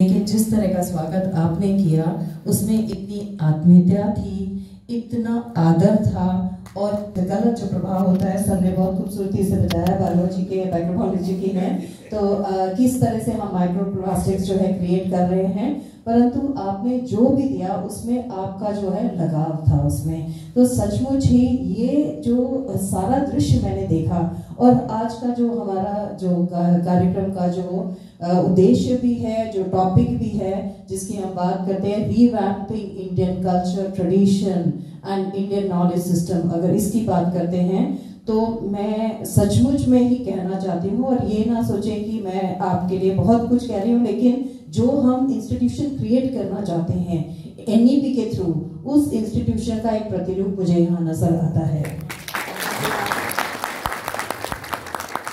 लेकिन जिस तरह का स्वागत आपने किया उसमें इतनी आत्मीयता थी, इतना आदर था और गलत जो प्रभाव होता है सर ने बहुत खूबसूरती से बताया, बायोलॉजी के माइक्रोबायोलॉजी की है तो किस तरह से हम माइक्रोप्लास्टिक्स जो है क्रिएट कर रहे हैं, परंतु आपने जो भी दिया उसमें आपका जो है लगाव था उसमें। तो सचमुच ही ये जो सारा दृश्य मैंने देखा और आज का जो हमारा जो कार्यक्रम का जो उद्देश्य भी है, जो टॉपिक भी है जिसकी हम बात करते हैं, revamping Indian culture tradition and Indian knowledge system, अगर इसकी बात करते हैं तो मैं सचमुच में ही कहना चाहती हूँ और ये ना सोचें कि मैं आपके लिए बहुत कुछ कह रही हूँ, लेकिन जो हम इंस्टीट्यूशन क्रिएट करना चाहते हैं एनईपी के थ्रू, उस इंस्टीट्यूशन का एक प्रतिरूप मुझे यहाँ नजर आता है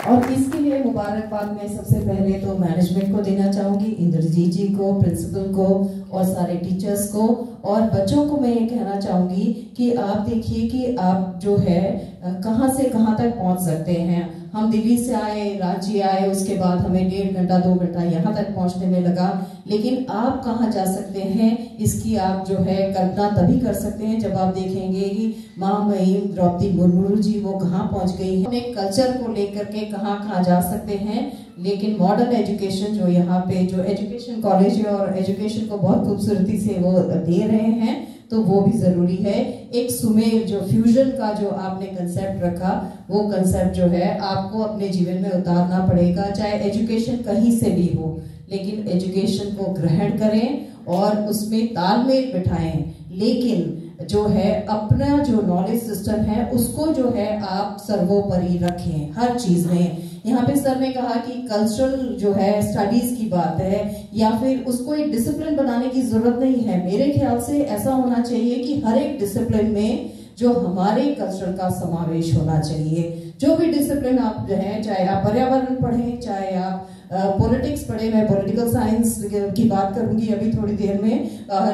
और इसके लिए मुबारकबाद मैं सबसे पहले तो मैनेजमेंट को देना चाहूँगी, इंद्रजीत जी को, प्रिंसिपल को और सारे टीचर्स को, और बच्चों को मैं ये कहना चाहूँगी कि आप देखिए कि आप जो है कहाँ से कहाँ तक पहुँच सकते हैं। हम दिल्ली से आए, रांची आए, उसके बाद हमें 1.5 घंटा 2 घंटा यहाँ तक पहुँचने में लगा, लेकिन आप कहाँ जा सकते हैं इसकी आप जो है कल्पना तभी कर सकते हैं जब आप देखेंगे कि महामहिम द्रौपदी मुर्मू जी वो कहाँ पहुँच गई है, अपने कल्चर को लेकर के कहाँ कहाँ जा सकते हैं। लेकिन मॉडर्न एजुकेशन जो यहाँ पे जो एजुकेशन कॉलेज है और एजुकेशन को बहुत खूबसूरती से वो दे रहे हैं, तो वो भी जरूरी है। एक सुमेल जो फ्यूजन का जो आपने कंसेप्ट रखा, वो कंसेप्ट जो है आपको अपने जीवन में उतारना पड़ेगा, चाहे एजुकेशन कहीं से भी हो, लेकिन एजुकेशन को ग्रहण करें और उसमें तालमेल बिठाएं, लेकिन जो है अपना जो नॉलेज सिस्टम है उसको जो है आप सर्वोपरि रखें हर चीज में। यहाँ पे सर ने कहा कि कल्चरल जो है स्टडीज की बात है या फिर उसको एक डिसिप्लिन बनाने की जरूरत नहीं है। मेरे ख्याल से ऐसा होना चाहिए कि हर एक डिसिप्लिन में जो हमारे कल्चर का समावेश होना चाहिए। जो भी डिसिप्लिन आप जो है, चाहे आप पर्यावरण पढ़ें, चाहे आप पॉलिटिक्स पढ़े, मैं पॉलिटिकल साइंस की बात करूंगी अभी थोड़ी देर में,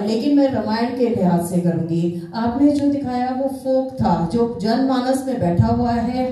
लेकिन मैं रामायण के लिहाज से करूंगी। आपने जो दिखाया वो फोक था, जो जनमानस में बैठा हुआ है,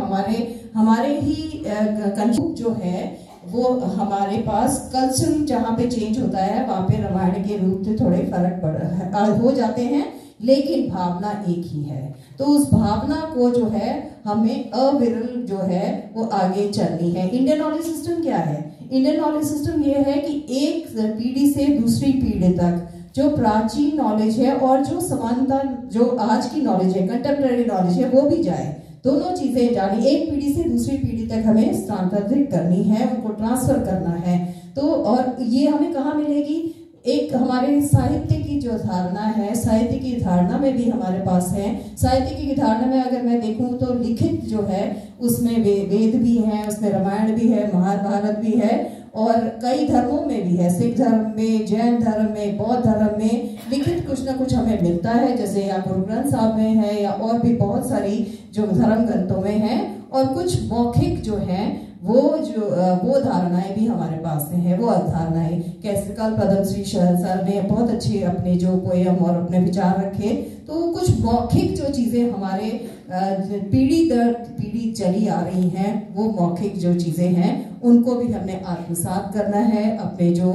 हमारे ही कंजूम जो है वो हमारे पास कल्चर जहाँ पे चेंज होता है वहाँ पे रामायण के रूप से थोड़े फर्क हो जाते हैं, लेकिन भावना एक ही है। तो उस भावना को जो है हमें अविरल जो है वो आगे चलनी है। इंडियन नॉलेज सिस्टम क्या है? इंडियन नॉलेज सिस्टम ये है कि एक पीढ़ी से दूसरी पीढ़ी तक जो प्राचीन नॉलेज है और जो समानता जो आज की नॉलेज है, कंटेम्पररी नॉलेज है, वो भी जाए, दोनों चीजें जानी, एक पीढ़ी से दूसरी पीढ़ी तक हमें स्थानांतरित करनी है, उनको ट्रांसफर करना है। तो और ये हमें कहाँ मिलेगी? एक हमारे साहित्य की जो धारणा है, साहित्य की धारणा में भी हमारे पास है। साहित्य की धारणा में अगर मैं देखूं तो लिखित जो है उसमें वेद भी है, उसमें रामायण भी है, महाभारत भी है और कई धर्मों में भी है, सिख धर्म में, जैन धर्म में, बौद्ध धर्म में लिखित कुछ ना कुछ हमें मिलता है, जैसे या गुरु ग्रंथ साहब में है या और भी बहुत सारी जो धर्म ग्रंथों में है, और कुछ मौखिक जो है वो धारणाएं भी हमारे पास में है। वो अवधारणाएं कैसे, कल पद्मश्री सर ने बहुत अच्छे अपने जो पोयम और अपने विचार रखे, तो कुछ मौखिक जो चीजें हमारे पीढ़ी दर पीढ़ी चली आ रही हैं, वो मौखिक जो चीजें हैं उनको भी हमने आत्मसात करना है, अपने जो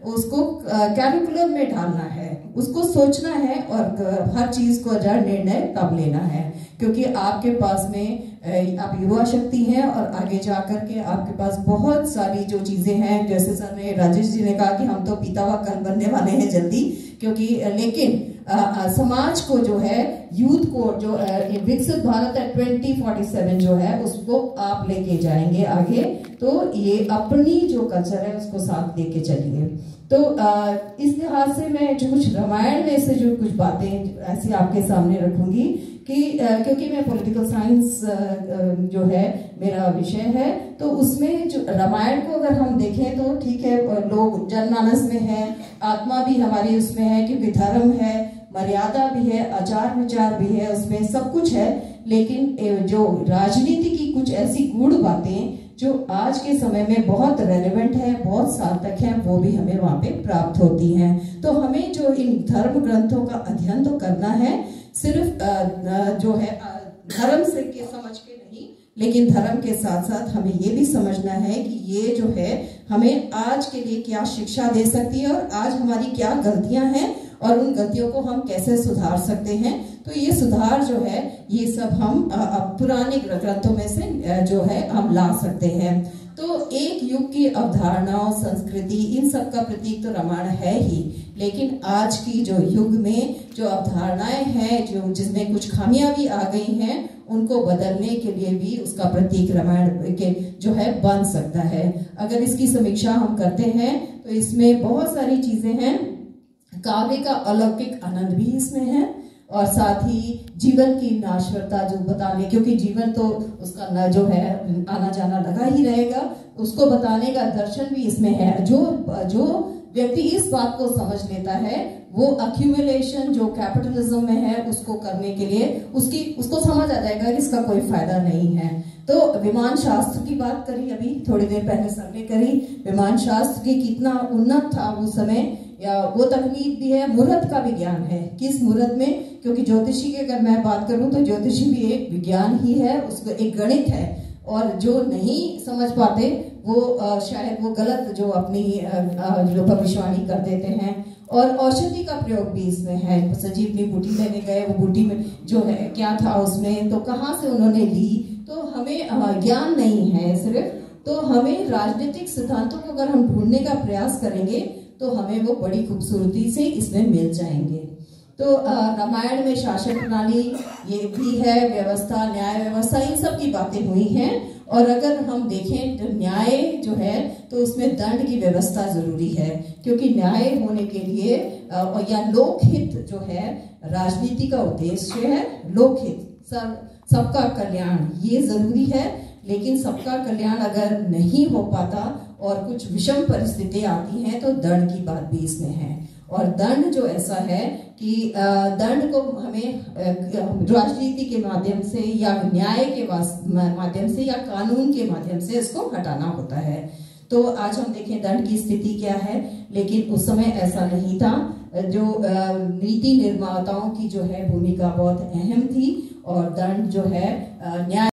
उसको कैरिकुलम में डालना है, उसको सोचना है और हर चीज को जड़ निर्णय तब लेना है, क्योंकि आपके पास में आप युवा शक्ति हैं और आगे जाकर के आपके पास बहुत सारी जो चीजें हैं, जैसे सर ने, राजेश जी ने कहा कि हम तो पीता हुआ कल बनने वाले हैं जल्दी, क्योंकि लेकिन समाज को जो है, यूथ को जो विकसित भारत 2047 जो है उसको आप लेके जाएंगे आगे। तो ये अपनी जो कल्चर है उसको साथ लेके चलिए। तो इस लिहाज से मैं जो कुछ रामायण में से जो कुछ बातें ऐसी आपके सामने रखूंगी कि क्योंकि मैं पॉलिटिकल साइंस जो है मेरा विषय है, तो उसमें जो रामायण को अगर हम देखें तो ठीक है, लोग जनमानस में है, आत्मा भी हमारी उसमें है, क्योंकि धर्म है, मर्यादा भी है, आचार विचार भी है, उसमें सब कुछ है, लेकिन जो राजनीति की कुछ ऐसी गूढ़ बातें जो आज के समय में बहुत रेलेवेंट है, बहुत सार्थक है, वो भी हमें वहाँ पे प्राप्त होती हैं। तो हमें जो इन धर्म ग्रंथों का अध्ययन तो करना है, सिर्फ जो है धर्म से के समझ के नहीं, लेकिन धर्म के साथ साथ हमें ये भी समझना है कि ये जो है हमें आज के लिए क्या शिक्षा दे सकती है और आज हमारी क्या गलतियां हैं और उन गलतियों को हम कैसे सुधार सकते हैं। तो ये सुधार जो है ये सब हम पुराने ग्रंथों में से जो है हम ला सकते हैं। तो एक युग की अवधारणाओं, संस्कृति, इन सब का प्रतीक तो रामायण है ही, लेकिन आज की जो युग में जो अवधारणाएं हैं जो जिसमें कुछ खामियां भी आ गई हैं उनको बदलने के लिए भी उसका प्रतीक रामायण के जो है बन सकता है। अगर इसकी समीक्षा हम करते हैं तो इसमें बहुत सारी चीजें हैं। काव्य का अलौकिक आनंद भी इसमें है और साथ ही जीवन की नाश्वरता जो बताने, क्योंकि जीवन तो उसका न जो है आना जाना लगा ही रहेगा, उसको बताने का दर्शन भी इसमें है। जो व्यक्ति इस बात को समझ लेता है वो अक्यूमुलेशन जो कैपिटलिज्म में है उसको करने के लिए उसको समझ आ जाएगा कि इसका कोई फायदा नहीं है। तो विमान शास्त्र की बात करी अभी थोड़ी देर पहले सर ने करी, विमान शास्त्र की कितना उन्नत था उस समय, या वो तकनीक भी है, मुहूर्त का विज्ञान है। किस मुहूर्त में, क्योंकि ज्योतिषी की अगर मैं बात करूं तो ज्योतिषी भी एक विज्ञान ही है, उसको एक गणित है और जो नहीं समझ पाते वो शायद वो गलत जो अपनी जो भविष्यवाणी कर देते हैं। और औषधि का प्रयोग भी इसमें है। संजीवनी बूटी लेने गए, वो बूटी में जो है क्या था उसमें, तो कहाँ से उन्होंने ली, तो हमें ज्ञान नहीं है सिर्फ, तो हमें राजनीतिक सिद्धांतों को अगर हम ढूंढने का प्रयास करेंगे तो हमें वो बड़ी खूबसूरती से इसमें मिल जाएंगे। तो रामायण में शासन प्रणाली ये भी है, व्यवस्था, न्याय व्यवस्था, इन सब की बातें हुई हैं। और अगर हम देखें तो न्याय जो है तो उसमें दंड की व्यवस्था जरूरी है, क्योंकि न्याय होने के लिए या लोकहित जो है, राजनीति का उद्देश्य है लोकहित, सबका कल्याण, ये जरूरी है। लेकिन सबका कल्याण अगर नहीं हो पाता और कुछ विषम परिस्थितियां आती हैं तो दंड की बात भी इसमें है। और दंड जो ऐसा है कि दंड को हमें राजनीति के माध्यम से या न्याय के माध्यम से या कानून के माध्यम से इसको हटाना होता है। तो आज हम देखें दंड की स्थिति क्या है, लेकिन उस समय ऐसा नहीं था। जो नीति निर्माताओं की जो है भूमिका बहुत अहम थी और दंड जो है न्याय